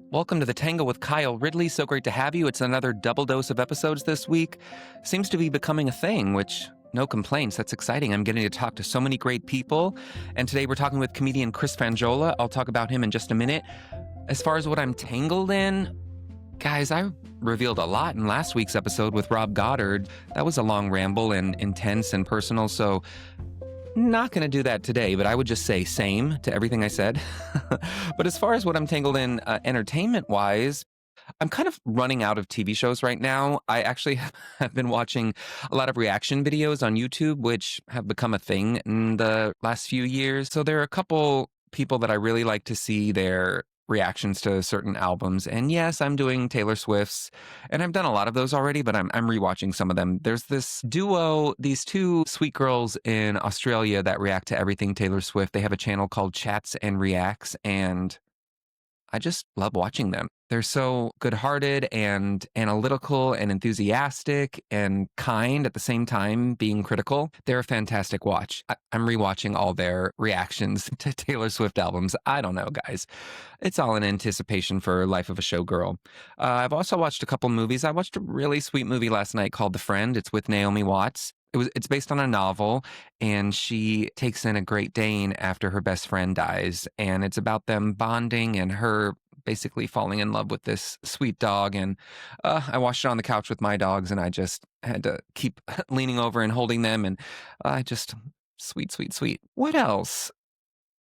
Welcome to the Tangle with Kyle. Ridley, so great to have you. It's another double dose of episodes this week. Seems to be becoming a thing, which, no complaints. That's exciting. I'm getting to talk to so many great people. And today we're talking with comedian Chris Franjola. I'll talk about him in just a minute. As far as what I'm tangled in, guys, I revealed a lot in last week's episode with Rob Goddard. That was a long ramble and intense and personal, so not going to do that today, but I would just say same to everything I said. But as far as what I'm tangled in entertainment-wise, I'm kind of running out of TV shows right now. I actually have been watching a lot of reaction videos on YouTube, which have become a thing in the last few years. So there are a couple people that I really like to see their reactions to certain albums. And yes, I'm doing Taylor Swift's, and I've done a lot of those already, but I'm rewatching some of them. There's this duo, these two sweet girls in Australia that react to everything Taylor Swift. They have a channel called Chats and Reacts, and I just love watching them. They're so good-hearted and analytical and enthusiastic and kind at the same time, being critical. They're a fantastic watch. I'm rewatching all their reactions to Taylor Swift albums. I don't know, guys. It's all in anticipation for Life of a Showgirl. I've also watched a couple movies. I watched a really sweet movie last night called The Friend. It's with Naomi Watts. It's based on a novel, and she takes in a Great Dane after her best friend dies, and it's about them bonding and her basically falling in love with this sweet dog. And I watched it on the couch with my dogs, and I just had to keep leaning over and holding them, and just sweet, sweet, sweet. What else?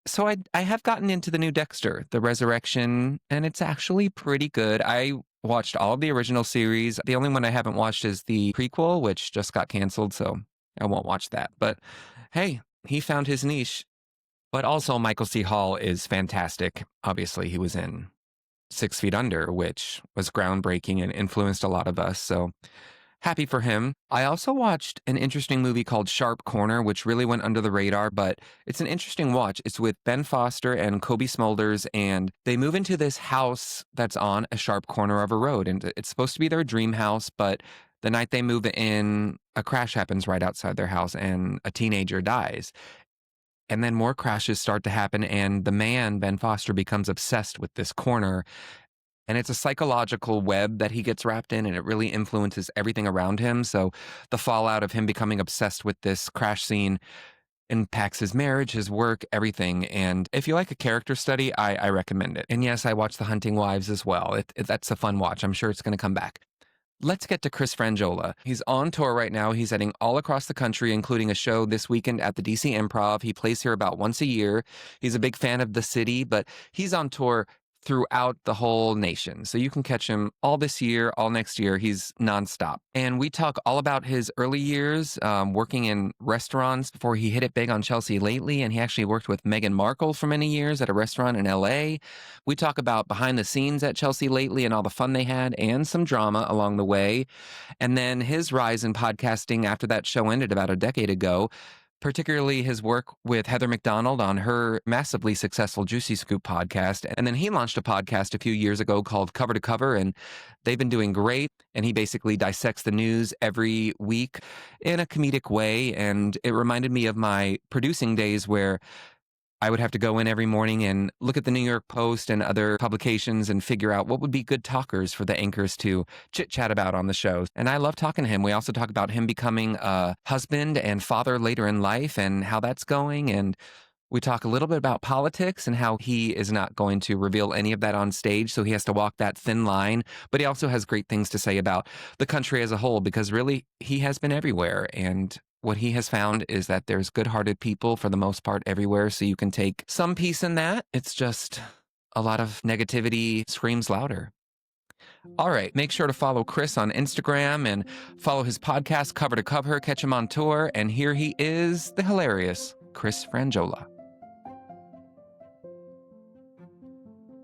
So I have gotten into the new Dexter, The Resurrection, and it's actually pretty good. I watched all of the original series. The only one I haven't watched is the prequel, which just got canceled, so I won't watch that. But hey, he found his niche. But also Michael C. Hall is fantastic. Obviously, he was in 6 Feet Under, which was groundbreaking and influenced a lot of us. So happy for him. I also watched an interesting movie called Sharp Corner, which really went under the radar, but it's an interesting watch. It's with Ben Foster and Kobe Smulders, and they move into this house that's on a sharp corner of a road. And it's supposed to be their dream house, but the night they move in, a crash happens right outside their house, and a teenager dies. And then more crashes start to happen, and the man, Ben Foster, becomes obsessed with this corner. And it's a psychological web that he gets wrapped in, and it really influences everything around him. So the fallout of him becoming obsessed with this crash scene impacts his marriage, his work, everything. And if you like a character study, I recommend it. And yes, I watch The Hunting Wives as well. That's a fun watch. I'm sure it's going to come back. Let's get to Chris Franjola. He's on tour right now. He's heading all across the country, including a show this weekend at the DC Improv. He plays here about once a year. He's a big fan of the city, but he's on tour throughout the whole nation. So you can catch him all this year, all next year. He's nonstop. And we talk all about his early years working in restaurants before he hit it big on Chelsea Lately. And he actually worked with Meghan Markle for many years at a restaurant in LA. We talk about behind the scenes at Chelsea Lately and all the fun they had and some drama along the way. And then his rise in podcasting after that show ended about a decade ago, particularly his work with Heather McDonald on her massively successful Juicy Scoop podcast. And then he launched a podcast a few years ago called Cover to Cover, and they've been doing great. And he basically dissects the news every week in a comedic way. And it reminded me of my producing days where I would have to go in every morning and look at the New York Post and other publications and figure out what would be good talkers for the anchors to chit-chat about on the show. And I love talking to him. We also talk about him becoming a husband and father later in life and how that's going. And we talk a little bit about politics and how he is not going to reveal any of that on stage, so he has to walk that thin line. But he also has great things to say about the country as a whole, because really, he has been everywhere. And what he has found is that there's good-hearted people for the most part everywhere, so you can take some peace in that. It's just a lot of negativity screams louder. All right, make sure to follow Chris on Instagram and follow his podcast, Cover to Cover. Catch him on tour. And here he is, the hilarious Chris Franjola.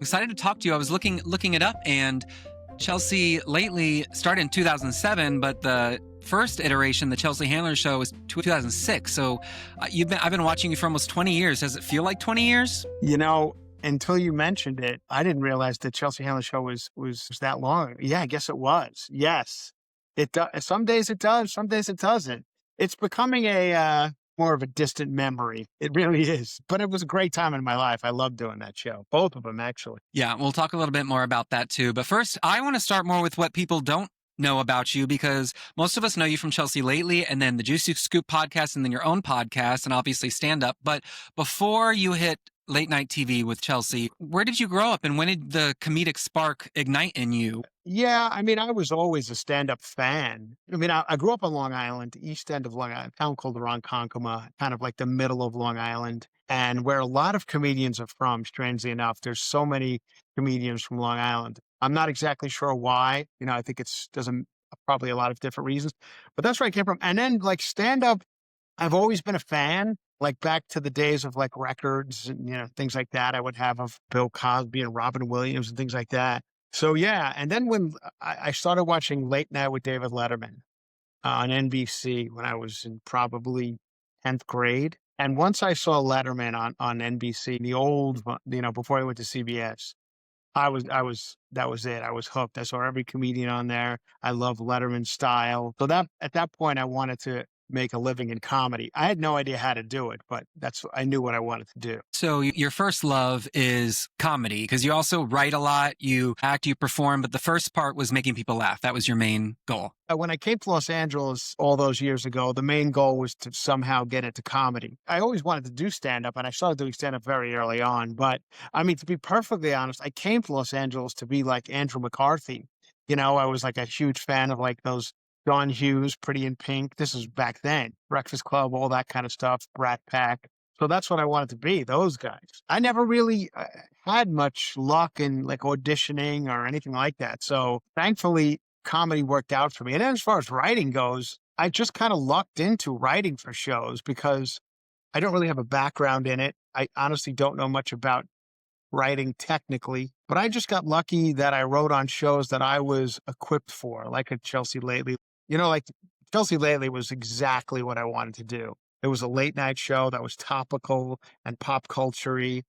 Excited to talk to you. I was looking it up, and Chelsea Lately started in 2007, but the first iteration, the Chelsea Handler Show, was 2006. So I've been watching you for almost 20 years. Does it feel like 20 years? You know, until you mentioned it, I didn't realize the Chelsea Handler Show was that long. Yeah, I guess it was. Yes, it does. Some days it does. Some days it doesn't. It's becoming a more of a distant memory. It really is. But it was a great time in my life. I loved doing that show. Both of them, actually. Yeah, we'll talk a little bit more about that too. But first, I want to start more with what people don't know about you, because most of us know you from Chelsea Lately and then the Juicy Scoop podcast and then your own podcast and obviously stand up. But before you hit late night TV with Chelsea, where did you grow up and when did the comedic spark ignite in you? Yeah, I mean, I was always a stand-up fan. I mean, I grew up on Long Island, the east end of Long Island, a town called Ronkonkoma, kind of like the middle of Long Island, and where a lot of comedians are from, strangely enough. There's so many comedians from Long Island. I'm not exactly sure why. I think it's doesn't probably a lot of different reasons, but that's where I came from. And then like stand-up, I've always been a fan, like back to the days of like records and, things like that I would have of Bill Cosby and Robin Williams and things like that. So yeah, and then when I started watching Late Night with David Letterman on NBC when I was in probably 10th grade. And once I saw Letterman on NBC, the old one, before I went to CBS, that was it. I was hooked. I saw every comedian on there. I love Letterman's style. So that at that point I wanted to make a living in comedy. I had no idea how to do it, but I knew what I wanted to do. So your first love is comedy because you also write a lot, you act, you perform, but the first part was making people laugh. That was your main goal. When I came to Los Angeles all those years ago, the main goal was to somehow get into comedy. I always wanted to do stand-up, and I started doing stand-up very early on. But, I mean, to be perfectly honest, I came to Los Angeles to be like Andrew McCarthy. I was like a huge fan of like those John Hughes, Pretty in Pink. This was back then. Breakfast Club, all that kind of stuff, Brat Pack. So that's what I wanted to be, those guys. I never really had much luck in like auditioning or anything like that. So thankfully, comedy worked out for me. And then as far as writing goes, I just kind of lucked into writing for shows because I don't really have a background in it. I honestly don't know much about writing technically, but I just got lucky that I wrote on shows that I was equipped for, like at Chelsea Lately. Like Chelsea Lately was exactly what I wanted to do. It was a late night show that was topical and pop culture-y.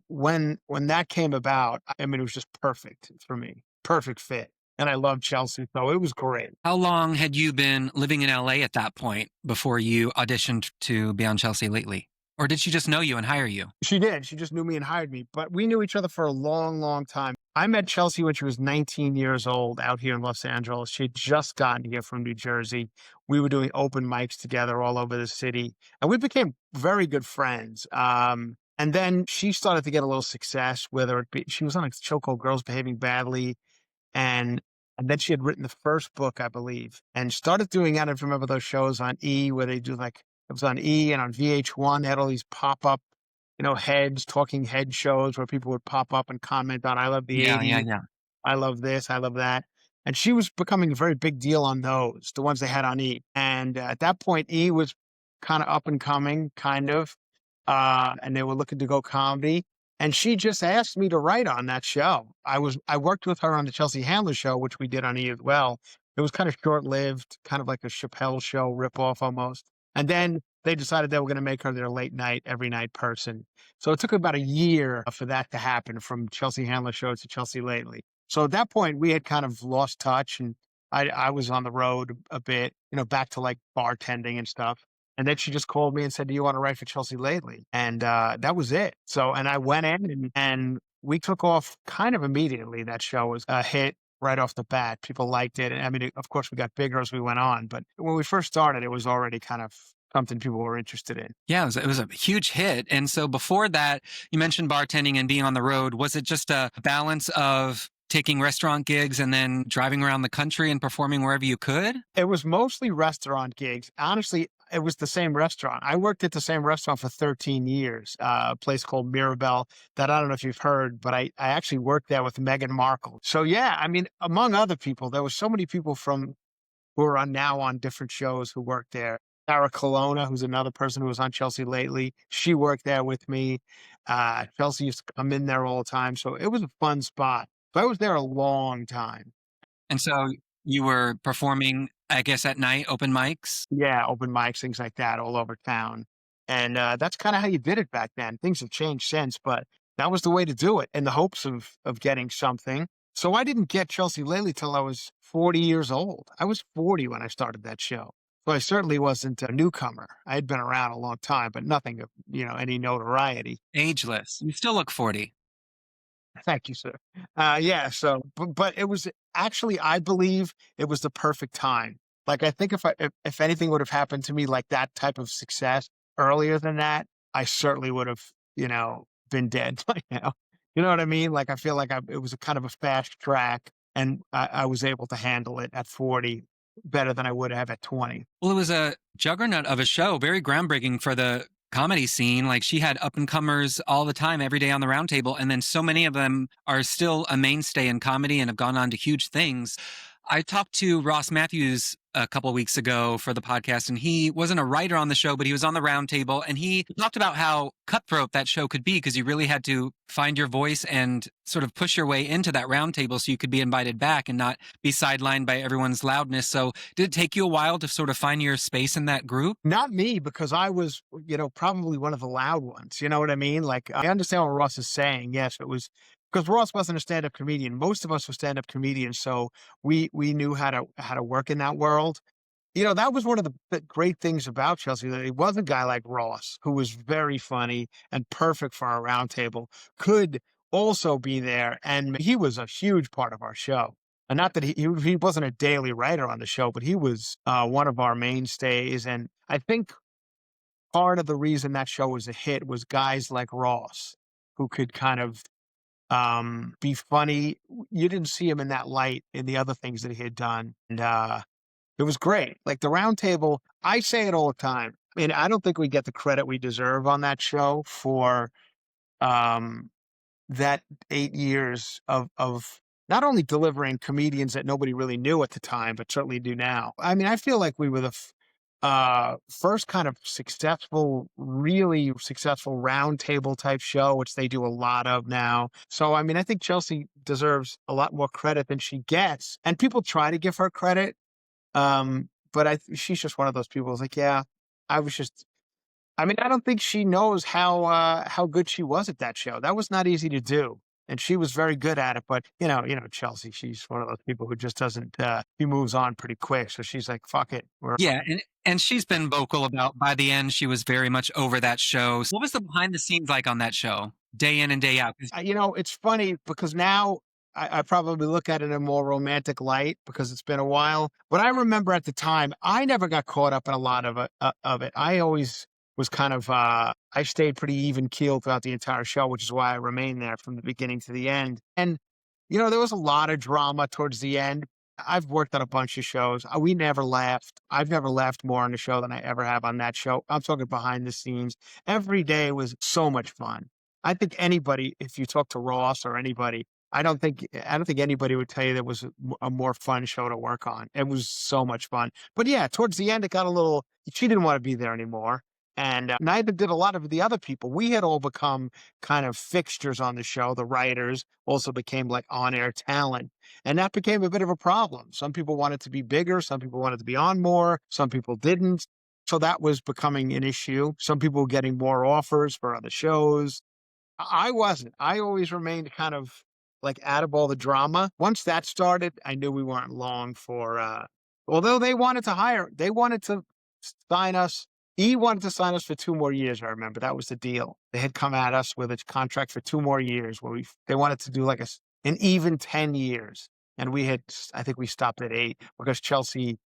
When that came about, I mean, it was just perfect for me. Perfect fit. And I love Chelsea, so it was great. How long had you been living in LA at that point before you auditioned to be on Chelsea Lately? Or did she just know you and hire you? She did. She just knew me and hired me. But we knew each other for a long, long time. I met Chelsea when she was 19 years old out here in Los Angeles. She had just gotten here from New Jersey. We were doing open mics together all over the city. And we became very good friends. And then she started to get a little success, whether it be, she was on a show called Girls Behaving Badly. And then she had written the first book, I believe, and started doing, I don't remember those shows on E where they do like, it was on E and on VH1. They had all these pop-up, heads, talking head shows where people would pop up and comment on, I love the Yeah, 80s. yeah. I love this. I love that. And she was becoming a very big deal on those, the ones they had on E. And at that point, E was kind of up and coming, kind of. And they were looking to go comedy. And she just asked me to write on that show. I worked with her on the Chelsea Handler show, which we did on E as well. It was kind of short-lived, kind of like a Chappelle show ripoff almost. And then they decided they were going to make her their late night, every night person. So it took about a year for that to happen from Chelsea Handler show to Chelsea Lately. So at that point, we had kind of lost touch, and I was on the road a bit, back to like bartending and stuff. And then she just called me and said, do you want to write for Chelsea Lately? And that was it. So, and I went in and we took off kind of immediately. That show was a hit right off the bat. People liked it. And I mean, of course, we got bigger as we went on. But when we first started, it was already kind of something people were interested in. Yeah, it was a huge hit. And so before that, you mentioned bartending and being on the road. Was it just a balance of taking restaurant gigs and then driving around the country and performing wherever you could? It was mostly restaurant gigs. Honestly, it was the same restaurant. I worked at the same restaurant for 13 years, a place called Mirabelle that I don't know if you've heard, but I actually worked there with Meghan Markle. So yeah, I mean, among other people, there were so many people who are now on different shows who worked there. Sarah Colonna, who's another person who was on Chelsea Lately, she worked there with me. Chelsea used to come in there all the time. So it was a fun spot. But I was there a long time. And so you were performing, I guess, at night, open mics? Yeah, open mics, things like that all over town. And that's kind of how you did it back then. Things have changed since, but that was the way to do it in the hopes of getting something. So I didn't get Chelsea Lately till I was 40 years old. I was 40 when I started that show. So I certainly wasn't a newcomer. I had been around a long time, but nothing of, any notoriety. Ageless. You still look 40. Thank you, sir. Yeah, so but it was actually, I believe it was the perfect time. Like, I think if anything would have happened to me like that type of success earlier than that, I certainly would have, been dead by now. You know what I mean? Like, I feel like it was a kind of a fast track, and I was able to handle it at 40 better than I would have at 20. Well, it was a juggernaut of a show, very groundbreaking for the comedy scene. Like she had up and comers all the time, every day on the round table. And then so many of them are still a mainstay in comedy and have gone on to huge things. I talked to Ross Matthews a couple of weeks ago for the podcast, and he wasn't a writer on the show, but he was on the round table, and he talked about how cutthroat that show could be because you really had to find your voice and sort of push your way into that round table so you could be invited back and not be sidelined by everyone's loudness. So did it take you a while to sort of find your space in that group? Not me, because I was, probably one of the loud ones. You know what I mean? Like, I understand what Ross is saying. Yes, it was because Ross wasn't a stand-up comedian. Most of us were stand-up comedians, so we knew how to work in that world. That was one of the great things about Chelsea, that it was a guy like Ross, who was very funny and perfect for our roundtable, could also be there. And he was a huge part of our show. And not that he wasn't a daily writer on the show, but he was one of our mainstays. And I think part of the reason that show was a hit was guys like Ross, who could kind of be funny. You didn't see him in that light in the other things that he had done. And it was great. Like the round table, I say it all the time. I mean, I don't think we get the credit we deserve on that show for um, that 8 years of not only delivering comedians that nobody really knew at the time, but certainly do now. I mean, I feel like we were the first kind of successful, really successful round table type show, which they do a lot of now. So, I mean, I think Chelsea deserves a lot more credit than she gets. And people try to give her credit, but she's just one of those people who's like, yeah, I was just, I mean, I don't think she knows how good she was at that show. That was not easy to do. And she was very good at it. But Chelsea, she's one of those people who just doesn't, she moves on pretty quick. So she's like, fuck it. Yeah, and she's been vocal about by the end she was very much over that show. So what was the behind the scenes like on that show, day in and day out? It's funny because now I probably look at it in a more romantic light because it's been a while. But I remember at the time, I never got caught up in a lot of it. I always was kind of, I stayed pretty even keeled throughout the entire show, which is why I remained there from the beginning to the end. And, there was a lot of drama towards the end. I've worked on a bunch of shows. We never laughed. I've never laughed more on the show than I ever have on that show. I'm talking behind the scenes. Every day was so much fun. I think anybody, if you talk to Ross or anybody, I don't think anybody would tell you that was a more fun show to work on. It was so much fun. But yeah, towards the end, it got a little. She didn't want to be there anymore, and neither did a lot of the other people. We had all become kind of fixtures on the show. The writers also became like on-air talent, and that became a bit of a problem. Some people wanted to be bigger. Some people wanted to be on more. Some people didn't. So that was becoming an issue. Some people were getting more offers for other shows. I wasn't. I always remained kind of like out of all the drama. Once that started, I knew we weren't long for, although they wanted to sign us. He wanted to sign us for 2 more years. I remember that was the deal. They had come at us with a contract for 2 more years where they wanted to do like an even 10 years. And I think we stopped at 8 because Chelsea,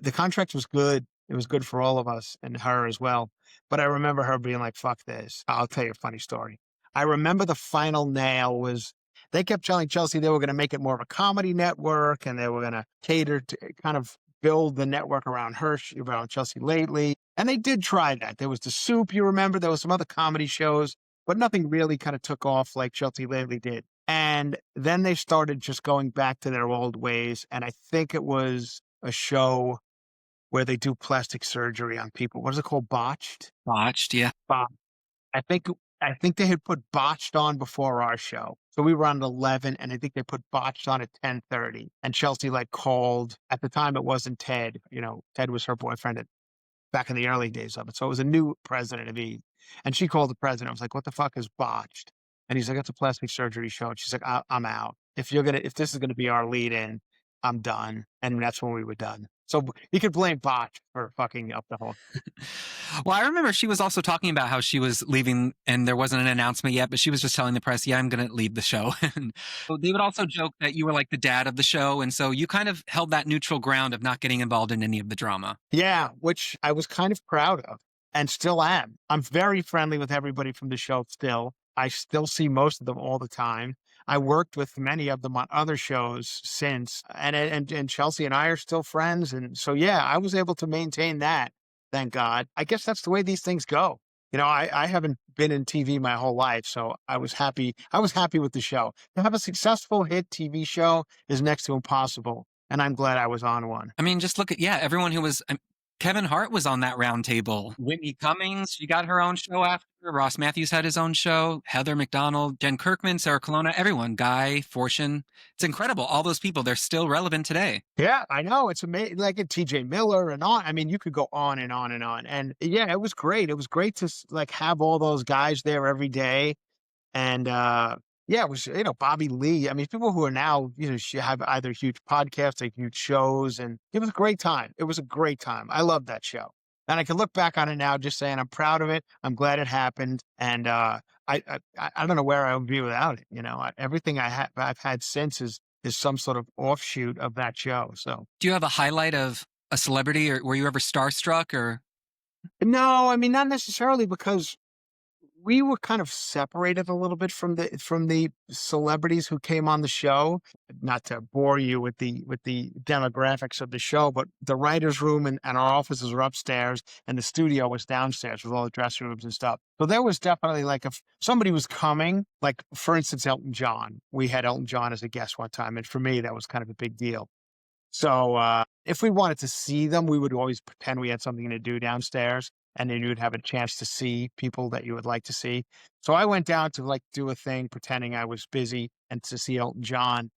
the contract was good. It was good for all of us and her as well. But I remember her being like, fuck this. I'll tell you a funny story. I remember the final nail was they kept telling Chelsea they were going to make it more of a comedy network and they were going to cater to kind of build the network around her, around Chelsea lately. And they did try that. There was The Soup, you remember? There was some other comedy shows, but nothing really kind of took off like Chelsea lately did. And then they started just going back to their old ways. And I think it was a show where they do plastic surgery on people. What is it called? Botched? Botched, yeah. I think I think they had put Botched on before our show. So we were on at 11, and I think they put Botched on at 10:30. And Chelsea like called. At the time, it wasn't Ted. Ted was her boyfriend back in the early days of it. So it was a new president of E. And she called the president. I was like, "What the fuck is Botched?" And he's like, "It's a plastic surgery show." And she's like, "I'm out. If this is gonna be our lead in, I'm done. And that's when we were done. So you could blame Botch for fucking up the whole. Well, I remember she was also talking about how she was leaving and there wasn't an announcement yet, but she was just telling the press, yeah, I'm going to leave the show. And so they would also joke that you were like the dad of the show. And so you kind of held that neutral ground of not getting involved in any of the drama. Yeah, which I was kind of proud of and still am. I'm very friendly with everybody from the show still. I still see most of them all the time. I worked with many of them on other shows since, and Chelsea and I are still friends. And so, yeah, I was able to maintain that. Thank God. I guess that's the way these things go. I haven't been in TV my whole life, so I was happy. I was happy with the show. To have a successful hit TV show is next to impossible, and I'm glad I was on one. I mean, just look at, yeah, everyone who was, Kevin Hart was on that round table. Whitney Cummings, she got her own show after. Ross Matthews had his own show. Heather McDonald, Jen Kirkman, Sarah Colonna, everyone. Guy, Fortune. It's incredible. All those people, they're still relevant today. Yeah, I know. It's amazing. Like a TJ Miller and on. I mean, you could go on and on and on. And yeah, it was great. It was great to like have all those guys there every day. And yeah, it was, Bobby Lee. I mean, people who are now, have either huge podcasts or huge shows. And it was a great time. It was a great time. I love that show. And I can look back on it now just saying I'm proud of it. I'm glad it happened. And I don't know where I would be without it. Everything I've had since is some sort of offshoot of that show. So Do you have a highlight of a celebrity, or were you ever starstruck, or? no, I mean, not necessarily, because we were kind of separated a little bit from the celebrities who came on the show. Not to bore you with the demographics of the show, but the writers' room and our offices were upstairs, and the studio was downstairs with all the dressing rooms and stuff. So there was definitely, like, if somebody was coming, like for instance, Elton John. We had Elton John as a guest one time, and for me that was kind of a big deal. So if we wanted to see them, we would always pretend we had something to do downstairs, and then you would have a chance to see people that you would like to see. So I went down to like do a thing, pretending I was busy, and to see Elton John.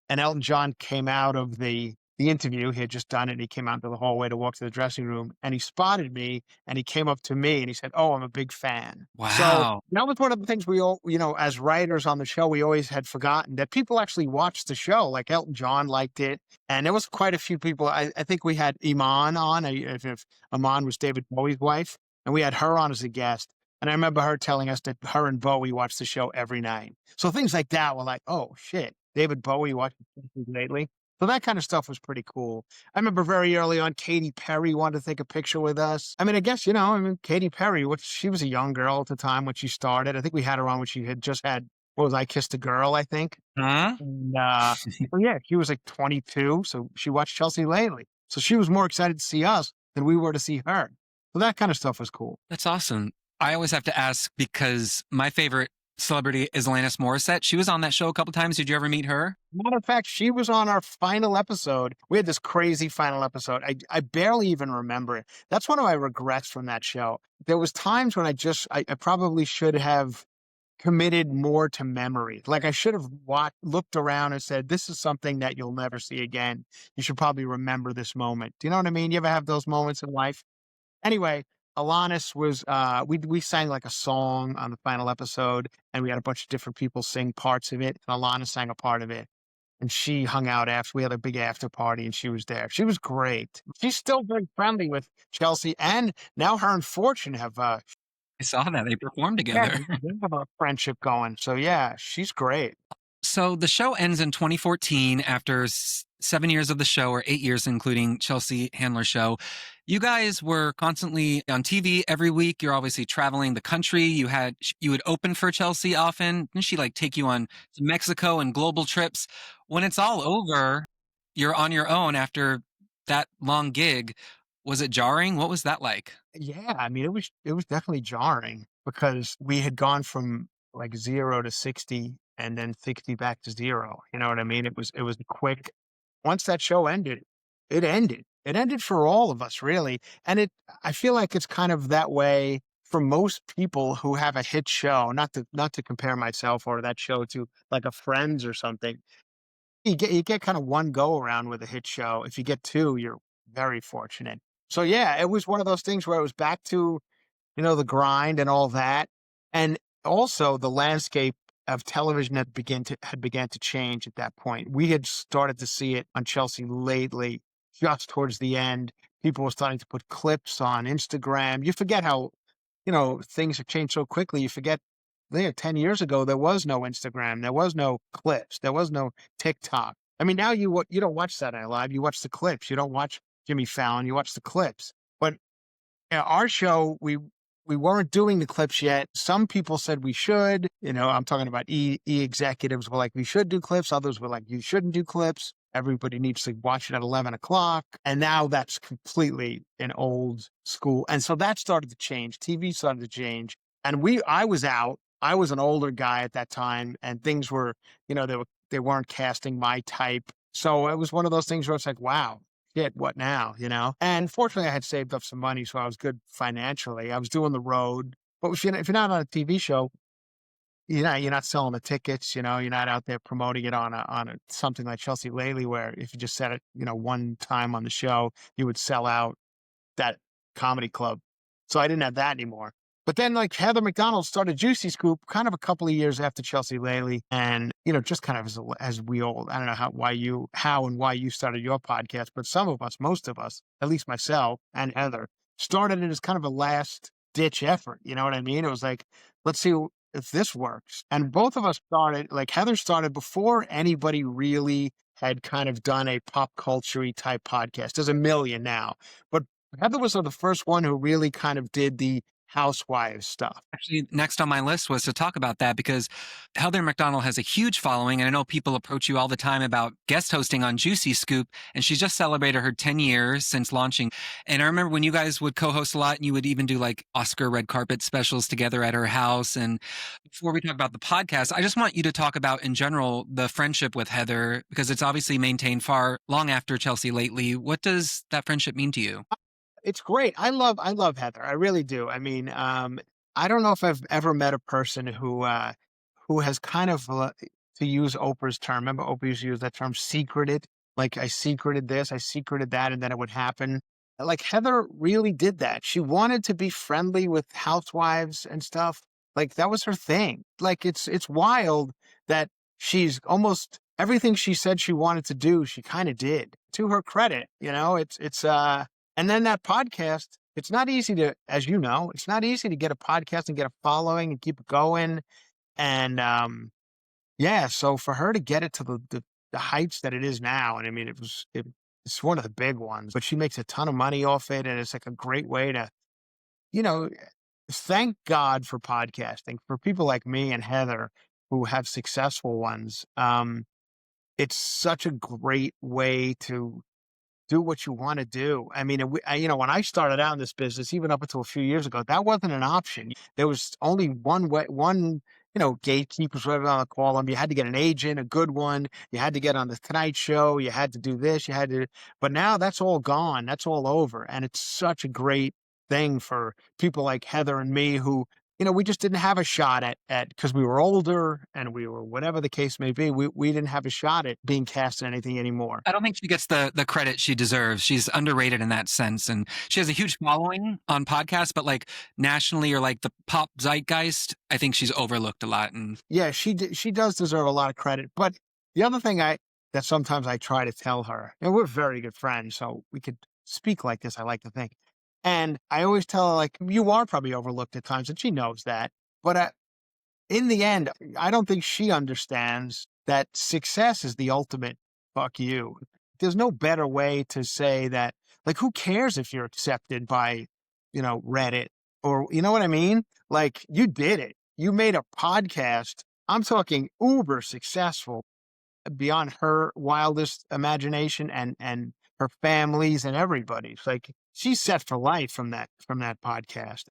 And Elton John came out of the interview. He had just done it. And he came out into the hallway to walk to the dressing room, and he spotted me, and he came up to me and he said, "Oh, I'm a big fan." So Wow. that was one of the things we all, as writers on the show, we always had forgotten that people actually watched the show. Like Elton John liked it. And there was quite a few people. I think we had Iman on, if Iman was David Bowie's wife, and we had her on as a guest. And I remember her telling us that her and Bowie watched the show every night. So things like that were like, oh shit, David Bowie watched it lately. So that kind of stuff was pretty cool. I remember very early on, Katy Perry wanted to take a picture with us. I mean, I guess, Katy Perry, she was a young girl at the time when she started. I think we had her on when she had just had, what was I Kissed a Girl, I think. Huh? And, well, yeah, she was like 22, so she watched Chelsea lately. So she was more excited to see us than we were to see her. So that kind of stuff was cool. That's awesome. I always have to ask because my favorite celebrity is Alanis Morissette. She was on that show a couple times. Did you ever meet her? Matter of fact, she was on our final episode. We had this crazy final episode. I barely even remember it. That's one of my regrets from that show. There was times when I probably should have committed more to memory. Like I should have looked around and said, this is something that you'll never see again. You should probably remember this moment. Do you know what I mean? You ever have those moments in life? Anyway, Alanis was, we sang like a song on the final episode, and we had a bunch of different people sing parts of it. And Alanis sang a part of it. And she hung out after. We had a big after party, and she was there. She was great. She's still very friendly with Chelsea, and now her and Fortune have I saw that. They performed yeah, together. they have a friendship going. So yeah, she's great. So the show ends in 2014 after 7 years of the show, or 8 years, including Chelsea Handler's show. You guys were constantly on TV every week. You're obviously traveling the country. You would open for Chelsea often. Didn't she like take you on to Mexico and global trips? When it's all over, you're on your own after that long gig. Was it jarring? What was that like? Yeah, I mean, it was definitely jarring because we had gone from like 0 to 60 and then 60 back to 0. You know what I mean? It was quick. Once that show ended, it ended. It ended for all of us, really. And I feel like it's kind of that way for most people who have a hit show. Not to compare myself or that show to like a Friends or something. You get kind of one go around with a hit show. If you get two, you're very fortunate. So yeah, it was one of those things where it was back to, the grind and all that. And also the landscape of television had began to change at that point. We had started to see it on Chelsea lately, just towards the end. People were starting to put clips on Instagram. You forget how, things have changed so quickly. You forget, 10 years ago, there was no Instagram, there was no clips, there was no TikTok. I mean, now you don't watch Saturday Night Live, you watch the clips. You don't watch Jimmy Fallon, you watch the clips. But our show, we weren't doing the clips yet. Some people said we should. I'm talking about E executives were like, we should do clips. Others were like, you shouldn't do clips. Everybody needs to watch it at 11 o'clock. And now that's completely an old school. And so that started to change. TV started to change. And I was out. I was an older guy at that time, and things were, they weren't casting my type. So it was one of those things where it's like, wow, shit, what now? And fortunately, I had saved up some money, so I was good financially. I was doing the road. But if you're not on a TV show, you're not selling the tickets, you're not out there promoting it on something like Chelsea Lately, where if you just said it, one time on the show, you would sell out that comedy club. So I didn't have that anymore. But then, like, Heather McDonald started Juicy Scoop kind of a couple of years after Chelsea Lately. And, just kind of as we all, I don't know how and why you started your podcast, but some of us, most of us, at least myself and Heather, started it as kind of a last ditch effort. You know what I mean? It was like, let's see if this works. And both of us started, like, Heather started before anybody really had kind of done a pop culture type podcast. There's a million now, but Heather was the first one who really kind of did the housewives stuff. Actually, next on my list was to talk about that because Heather McDonald has a huge following. And I know people approach you all the time about guest hosting on Juicy Scoop. And she's just celebrated her 10 years since launching. And I remember when you guys would co-host a lot and you would even do like Oscar red carpet specials together at her house. And before we talk about the podcast, I just want you to talk about in general the friendship with Heather, because it's obviously maintained far long after Chelsea Lately. What does that friendship mean to you? It's great. I love Heather. I really do. I mean, I don't know if I've ever met a person who has kind of, to use Oprah's term. Remember Oprah used to use that term, secreted. Like, I secreted this, I secreted that, and then it would happen. Like, Heather really did that. She wanted to be friendly with housewives and stuff. Like, that was her thing. Like, it's wild that she's almost everything she said she wanted to do, she kind of did. To her credit, and then that podcast, it's not easy to, as you know, it's not easy to get a podcast and get a following and keep it going. And yeah, so for her to get it to the heights that it is now, and I mean, it's one of the big ones, but she makes a ton of money off it, and it's like a great way to, you know, thank God for podcasting for people like me and Heather who have successful ones. It's such a great way to do what you want to do. I mean, when I started out in this business, even up until a few years ago, that wasn't an option. There was only one way, gatekeepers, whatever you want to call them. You had to get an agent, a good one. You had to get on the Tonight Show. You had to do this. But now that's all gone. That's all over. And it's such a great thing for people like Heather and me who, we just didn't have a shot at because we were older and we were, whatever the case may be, we didn't have a shot at being cast in anything anymore. I don't think she gets the credit she deserves. She's underrated in that sense. And she has a huge following on podcasts, but like nationally or like the pop zeitgeist, I think she's overlooked a lot. And yeah, she does deserve a lot of credit. But the other thing that sometimes I try to tell her, and we're very good friends, so we could speak like this, I like to think. And I always tell her, like, you are probably overlooked at times, and she knows that. But in the end, I don't think she understands that success is the ultimate fuck you. There's no better way to say that. Like, who cares if you're accepted by, Reddit or, you know what I mean? Like, you did it. You made a podcast. I'm talking uber successful beyond her wildest imagination and her families and everybody's. Like, she's set for life from that podcast.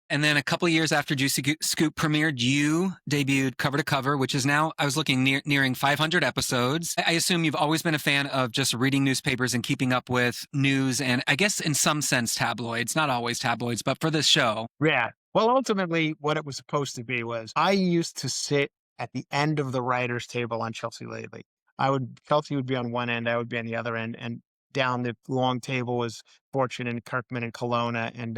And then a couple of years after Juicy Scoop premiered, you debuted Cover to Cover, which is now, I was looking, nearing 500 episodes. I assume you've always been a fan of just reading newspapers and keeping up with news and I guess in some sense tabloids, not always tabloids, but for this show. Yeah. Well, ultimately what it was supposed to be was I used to sit at the end of the writer's table on Chelsea Lately. Chelsea would be on one end, I would be on the other end, and down the long table was Fortune and Kirkman and Kelowna and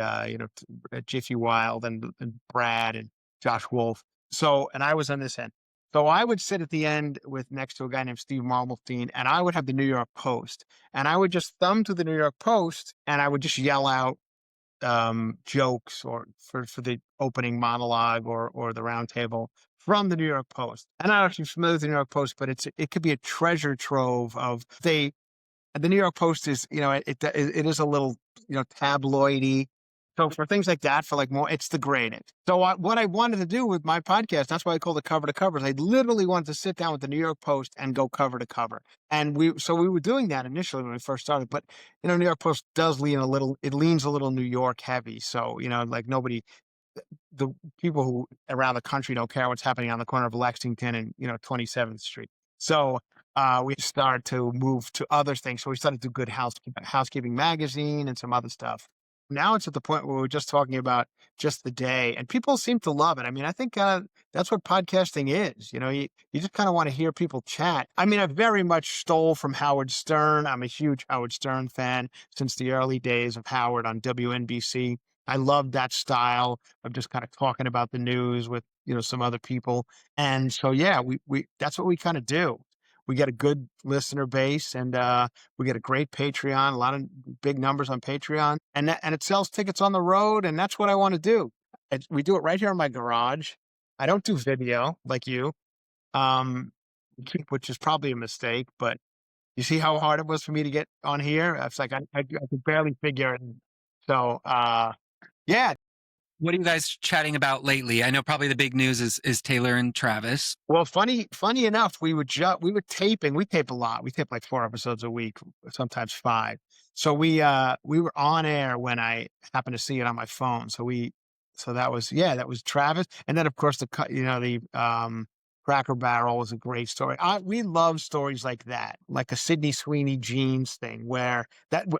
Jiffy Wild and Brad and Josh Wolf. So, and I was on this end. So I would sit at the end with next to a guy named Steve Malmsteen, and I would have the New York Post, and I would just thumb to the New York Post, and I would just yell out jokes or for the opening monologue or the round table from the New York Post. And I don't know if you're familiar with the New York Post, but it could be a treasure trove of they the New York Post is, it is a little, tabloidy. So for things like that, for like more, it's the greatest. So what I wanted to do with my podcast, that's why I called it Cover to Cover, is I literally wanted to sit down with the New York Post and go cover to cover. And we were doing that initially when we first started, but New York Post does it leans a little New York heavy. So, like nobody, the people who around the country don't care what's happening on the corner of Lexington and 27th Street. So we started to move to other things. So we started to do Good Housekeeping magazine and some other stuff. Now it's at the point where we're just talking about just the day, and people seem to love it. I mean, I think that's what podcasting is. You just kind of want to hear people chat. I mean, I very much stole from Howard Stern. I'm a huge Howard Stern fan since the early days of Howard on WNBC. I love that style of just kind of talking about the news with, some other people. And so, yeah, we that's what we kind of do. We get a good listener base, and we get a great Patreon, a lot of big numbers on Patreon, and it sells tickets on the road. And that's what I want to do. We do it right here in my garage. I don't do video like you, um, which is probably a mistake, but you see how hard it was for me to get on here? It's like I could barely figure it. So, yeah. What are you guys chatting about lately? I know probably the big news is Taylor and Travis. Well, funny enough, we were taping. We tape a lot. We tape like 4 episodes a week, sometimes 5. So we were on air when I happened to see it on my phone. So that was Travis, and then of course the Cracker Barrel was a great story. We love stories like that, like a Sydney Sweeney Jeans thing, where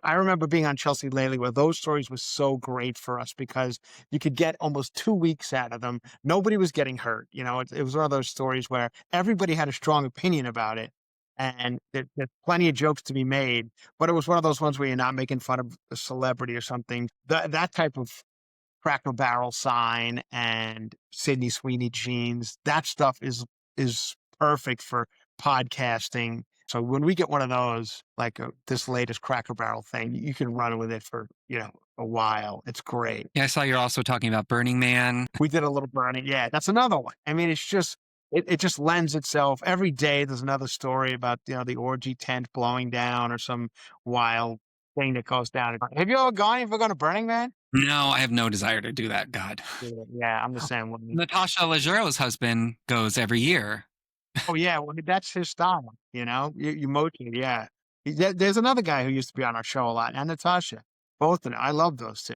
I remember being on Chelsea Lately, where those stories were so great for us because you could get almost 2 weeks out of them. Nobody was getting hurt. It was one of those stories where everybody had a strong opinion about it. And there's plenty of jokes to be made, but it was one of those ones where you're not making fun of a celebrity or something. That type of Cracker Barrel sign and Sydney Sweeney Jeans, that stuff is perfect for podcasting. So when we get one of those, like this latest Cracker Barrel thing, you can run with it for a while. It's great. Yeah, I saw you're also talking about Burning Man. We did a little Burning. Yeah, that's another one. I mean, it's just it just lends itself. Every day there's another story about the orgy tent blowing down or some wild thing that goes down. Have you ever gone? Have you ever gone to Burning Man? No, I have no desire to do that. God. Yeah, I'm the same way. Natasha Leggero's husband goes every year. Oh yeah, well that's his style. You motivate. Yeah, there's another guy who used to be on our show a lot, and Natasha. Both of them. I love those two.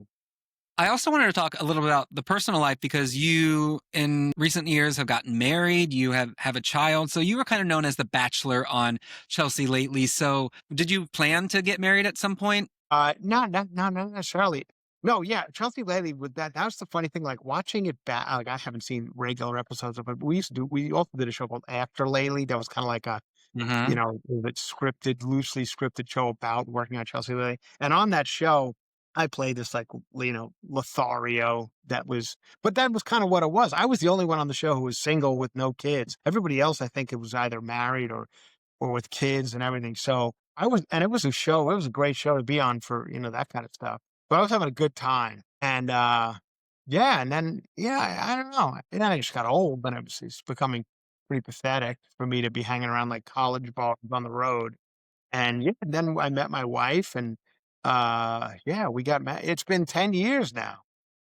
I also wanted to talk a little bit about the personal life because you, in recent years, have gotten married. You have a child, so you were kind of known as the Bachelor on Chelsea Lately. So, did you plan to get married at some point? Not necessarily. No, yeah, Chelsea Lately with that. That was the funny thing. Like watching it back. Like I haven't seen regular episodes of it. But we also did a show called After Lately. That was kind of like a loosely scripted show about working on Chelsea Lately. And on that show, I played this like Lothario. But that was kind of what it was. I was the only one on the show who was single with no kids. Everybody else, I think, it was either married or with kids and everything. So and it was a show. It was a great show to be on for that kind of stuff. But I was having a good time, and and then I don't know. And then I just got old, and it's becoming pretty pathetic for me to be hanging around like college bars on the road. And then I met my wife, and we got married. It's been 10 years now.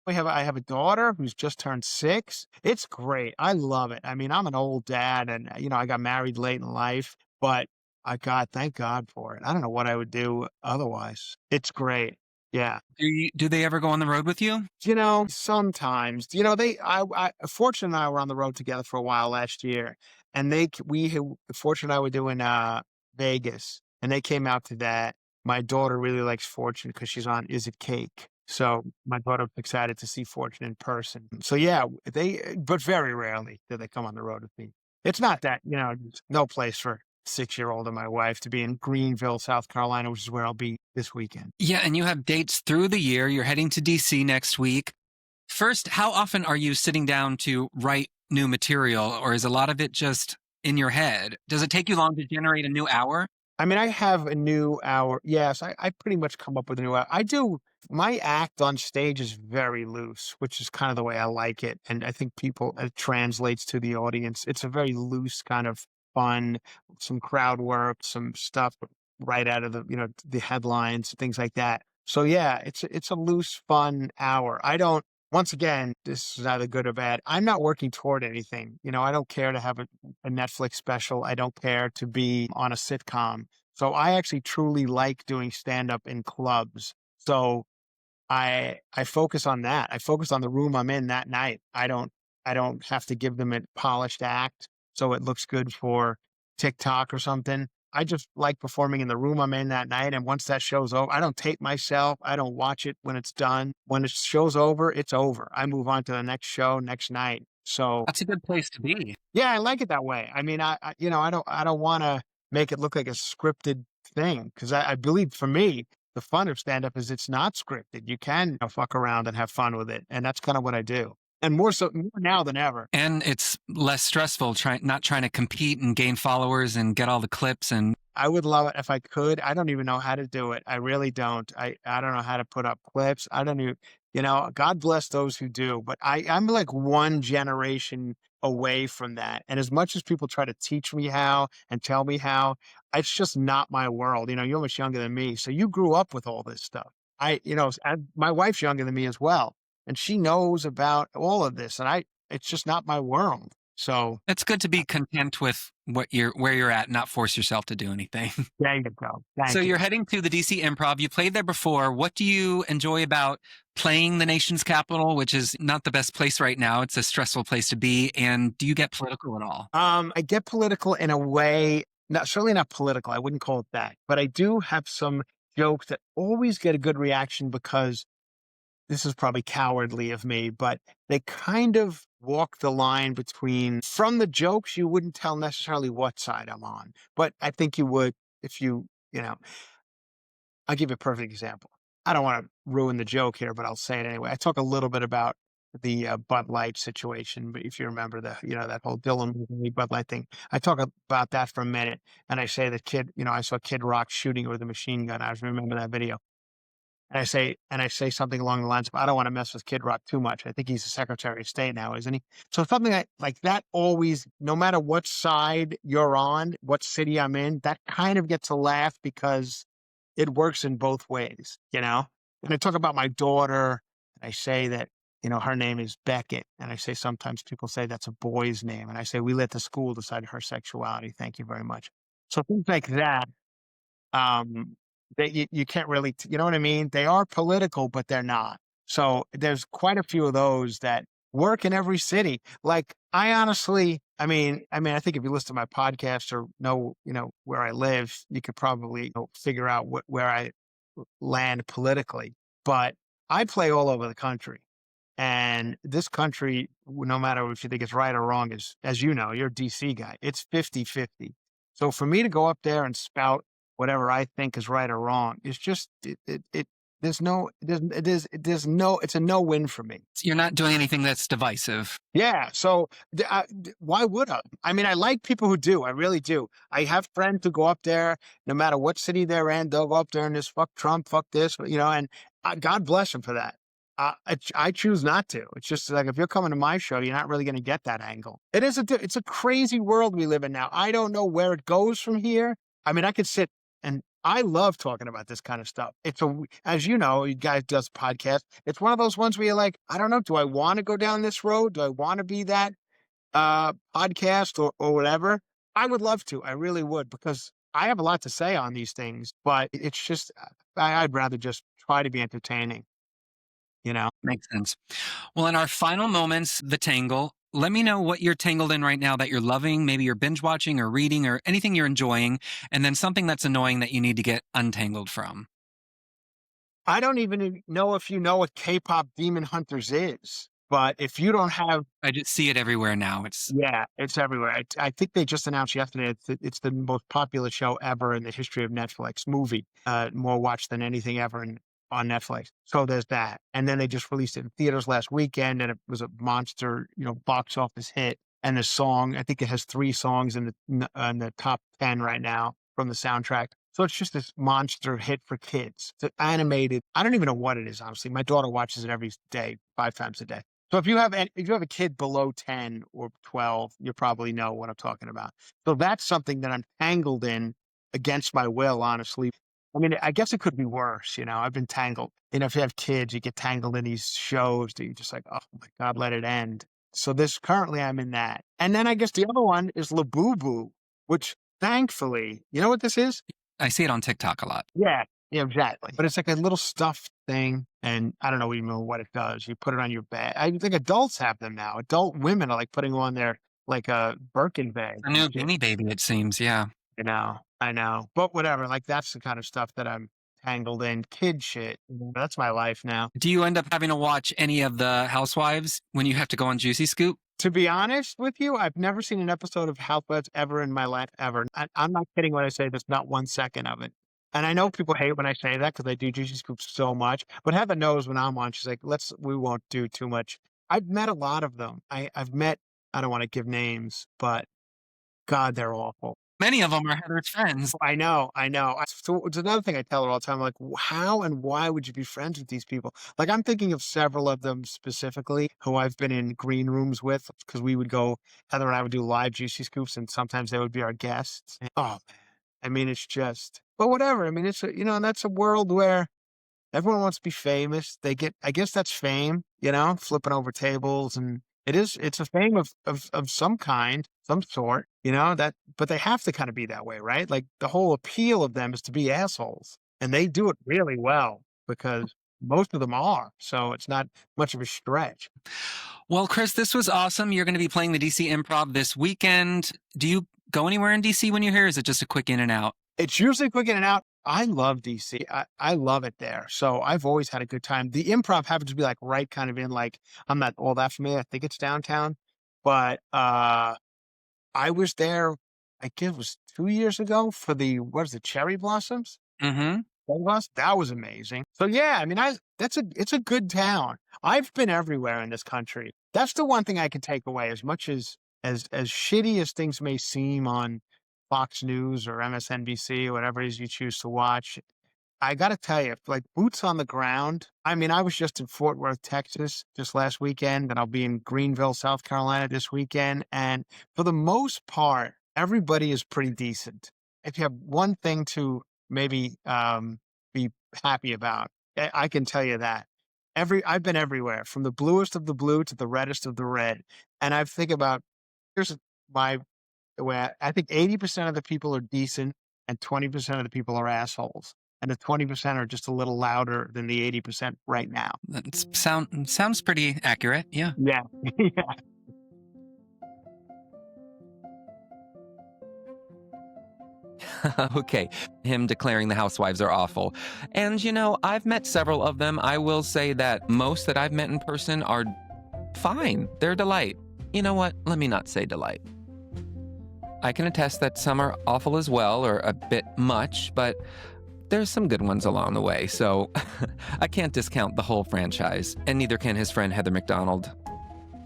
I have a daughter who's just turned 6. It's great. I love it. I mean, I'm an old dad, and I got married late in life, but thank God for it. I don't know what I would do otherwise. It's great. Yeah. Do they ever go on the road with you? Sometimes. Fortune and I were on the road together for a while last year, and Fortune and I were doing Vegas, and they came out to that. My daughter really likes Fortune because she's on Is It Cake? So my daughter was excited to see Fortune in person. So yeah, but very rarely do they come on the road with me. It's not that, there's no place for 6-year-old and my wife to be in Greenville, South Carolina, which is where I'll be this weekend. Yeah, and you have dates through the year. You're heading to DC next week. First, how often are you sitting down to write new material, or is a lot of it just in your head? Does it take you long to generate a new hour? I mean, I have a new hour. Yes, I pretty much come up with a new hour. I do. My act on stage is very loose, which is kind of the way I like it. And I think it translates to the audience. It's a very loose kind of fun, some crowd work, some stuff right out of the headlines, things like that. So yeah, it's a loose, fun hour. I don't, once again, this is either good or bad. I'm not working toward anything. I don't care to have a Netflix special. I don't care to be on a sitcom. So I actually truly like doing stand up in clubs. So I focus on that. I focus on the room I'm in that night. I don't have to give them a polished act so it looks good for TikTok or something. I just like performing in the room I'm in that night. And once that show's over, I don't tape myself. I don't watch it when it's done. When the show's over, it's over. I move on to the next show next night. So That's a good place to be. yeah, I like it that way. I mean, I don't want to make it look like a scripted thing because I believe for me, the fun of stand up is it's not scripted. You can fuck around and have fun with it, and that's kind of what I do, and more now than ever. And it's less stressful not trying to compete and gain followers and get all the clips and I would love it if I could. I don't even know how to do it. I really don't. I don't know how to put up clips. I don't even, God bless those who do, but I'm like one generation away from that. And as much as people try to teach me how and tell me how, it's just not my world. You're much younger than me. So you grew up with all this stuff. My wife's younger than me as well, and she knows about all of this. And it's just not my world. So it's good to be content with where you're at, not force yourself to do anything. there you go. So Thank you. you're heading to the DC Improv. You played there before. What do you enjoy about playing the nation's capital, which is not the best place right now? It's a stressful place to be. And do you get political at all? I get political in a way, certainly not political. I wouldn't call it that, but I do have some jokes that always get a good reaction because this is probably cowardly of me, but they kind of walk the line between from the jokes, you wouldn't tell necessarily what side I'm on, but I think you would if I'll give you a perfect example. I don't want to ruin the joke here, but I'll say it anyway. I talk a little bit about the Bud Light situation, but if you remember that whole Dylan Mulvaney Bud Light thing, I talk about that for a minute, and I say the kid, I saw Kid Rock shooting with a machine gun. I remember that video. And I say something along the lines of, I don't want to mess with Kid Rock too much. I think he's the Secretary of State now, isn't he? So something like that always, no matter what side you're on, what city I'm in, that kind of gets a laugh because it works in both ways, And I talk about my daughter, and I say that, her name is Beckett. And I say sometimes people say that's a boy's name. And I say, we let the school decide her sexuality. Thank you very much. So things like that. Um, that you can't really, you know what I mean? They are political, but they're not. So there's quite a few of those that work in every city. Like I honestly, I think if you listen to my podcast or know, where I live, you could probably figure out where I land politically. But I play all over the country. And this country, no matter if you think it's right or wrong, is, as you know, you're a DC guy, it's 50-50. So for me to go up there and spout whatever I think is right or wrong, it's just, it's a no win for me. You're not doing anything that's divisive. Yeah. So why would I? I mean, I like people who do. I really do. I have friends who go up there, no matter what city they're in, they'll go up there and just fuck Trump, fuck this, and God bless them for that. I choose not to. It's just like, if you're coming to my show, you're not really going to get that angle. It's a crazy world we live in now. I don't know where it goes from here. I mean, I could sit and I love talking about this kind of stuff. As you know, you guys does podcasts. It's one of those ones where you're like, I don't know. Do I want to go down this road? Do I want to be that podcast or whatever? I would love to. I really would, because I have a lot to say on these things, but it's just, I'd rather just try to be entertaining. Makes sense. Well, in our final moments, the Tangle, let me know what you're tangled in right now that you're loving. Maybe you're binge watching or reading or anything you're enjoying, and then something that's annoying that you need to get untangled from. I don't even know if you know what K-pop Demon Hunters is, but if you don't have, I just see it everywhere now. yeah, it's everywhere. I think they just announced yesterday it's the most popular show ever in the history of Netflix movie, more watched than anything ever in on Netflix. So there's that. And then they just released it in theaters last weekend, and it was a monster, box office hit. And the song, I think it has 3 songs in the top 10 right now from the soundtrack. So it's just this monster hit for kids. It's animated. I don't even know what it is, honestly. My daughter watches it every day, 5 times a day. So if you have a kid below 10 or 12, you probably know what I'm talking about. So that's something that I'm tangled in against my will, honestly. I mean, I guess it could be worse. I've been tangled. If you have kids, you get tangled in these shows that you're just like, oh my God, let it end. So currently I'm in that. And then I guess the other one is Labubu, which thankfully, you know what this is? I see it on TikTok a lot. Yeah, exactly. But it's like a little stuffed thing, and I don't know even what it does. You put it on your bag. I think adults have them now. Adult women are like putting them on their like a Birkin bag. A new Beanie Baby, it seems, yeah. I know. But whatever, like that's the kind of stuff that I'm tangled in. Kid shit. That's my life now. Do you end up having to watch any of the Housewives when you have to go on Juicy Scoop? To be honest with you, I've never seen an episode of Housewives ever in my life, ever. I'm not kidding when I say there's not 1 second of it. And I know people hate when I say that because I do Juicy Scoop so much. But Heather knows when I'm on, she's like, we won't do too much. I've met a lot of them. I've met, I don't want to give names, but God, they're awful. Many of them are Heather's friends. I know. So it's another thing I tell her all the time. I'm like, how and why would you be friends with these people? Like, I'm thinking of several of them specifically who I've been in green rooms with because we would go, Heather and I would do live Juicy Scoops, and sometimes they would be our guests. And, oh, man. I mean, it's just, but whatever. I mean, it's and that's a world where everyone wants to be famous. I guess that's fame, flipping over tables, and it's a fame of some kind, some sort, but they have to kind of be that way, right? Like the whole appeal of them is to be assholes, and they do it really well because most of them are. So it's not much of a stretch. Well, Chris, this was awesome. You're going to be playing the DC Improv this weekend. Do you go anywhere in DC when you're here? Or is it just a quick in and out? It's usually quick in and out. I love DC. I love it there. So I've always had a good time. The Improv happens to be like right kind of in like, I'm not all that familiar. I think it's downtown, but I was there, I guess it was 2 years ago for Cherry Blossoms? Mm-hmm. That was amazing. So yeah, I mean, it's a good town. I've been everywhere in this country. That's the one thing I can take away. As much as shitty as things may seem on Fox News or MSNBC or whatever it is you choose to watch, I got to tell you, like boots on the ground. I mean, I was just in Fort Worth, Texas, just last weekend, and I'll be in Greenville, South Carolina this weekend. And for the most part, everybody is pretty decent. If you have one thing to maybe be happy about, I can tell you that. I've been everywhere, from the bluest of the blue to the reddest of the red. And I think about, here's the way I think 80% of the people are decent and 20% of the people are assholes. And the 20% are just a little louder than the 80% right now. That sounds pretty accurate. Yeah. Yeah. Yeah. Okay. Him declaring the Housewives are awful. And, I've met several of them. I will say that most that I've met in person are fine. They're a delight. You know what? Let me not say delight. I can attest that some are awful as well, or a bit much, but there's some good ones along the way, so I can't discount the whole franchise, and neither can his friend Heather McDonald.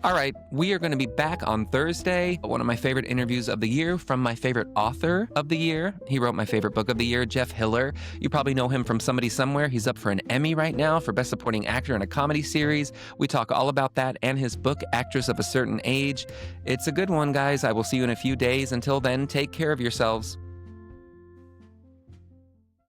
All right, we are going to be back on Thursday. One of my favorite interviews of the year from my favorite author of the year. He wrote my favorite book of the year, Jeff Hiller. You probably know him from Somebody Somewhere. He's up for an Emmy right now for Best Supporting Actor in a Comedy Series. We talk all about that and his book, Actress of a Certain Age. It's a good one, guys. I will see you in a few days. Until then, take care of yourselves.